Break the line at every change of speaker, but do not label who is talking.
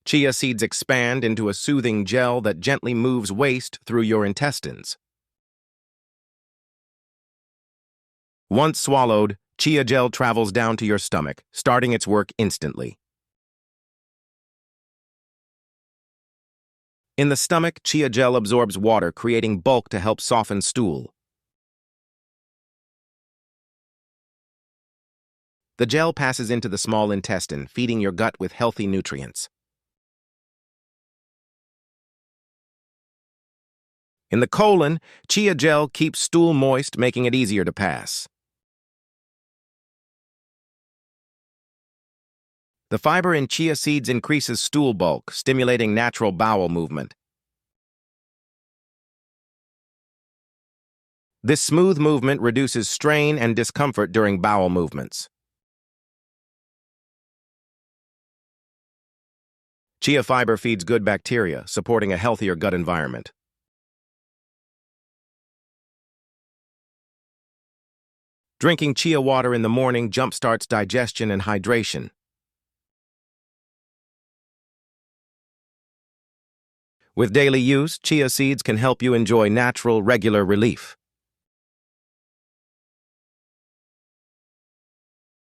Chia seeds expand into a soothing gel that gently moves waste through your intestines. Once swallowed, chia gel travels down to your stomach, starting its work instantly. In the stomach, chia gel absorbs water, creating bulk to help soften stool. The gel passes into the small intestine, feeding your gut with healthy nutrients. In the colon, chia gel keeps stool moist, making it easier to pass. The fiber in chia seeds increases stool bulk, stimulating natural bowel movement. This smooth movement reduces strain and discomfort during bowel movements. Chia fiber feeds good bacteria, supporting a healthier gut environment. Drinking chia water in the morning jumpstarts digestion and hydration. With daily use, chia seeds can help you enjoy natural, regular relief.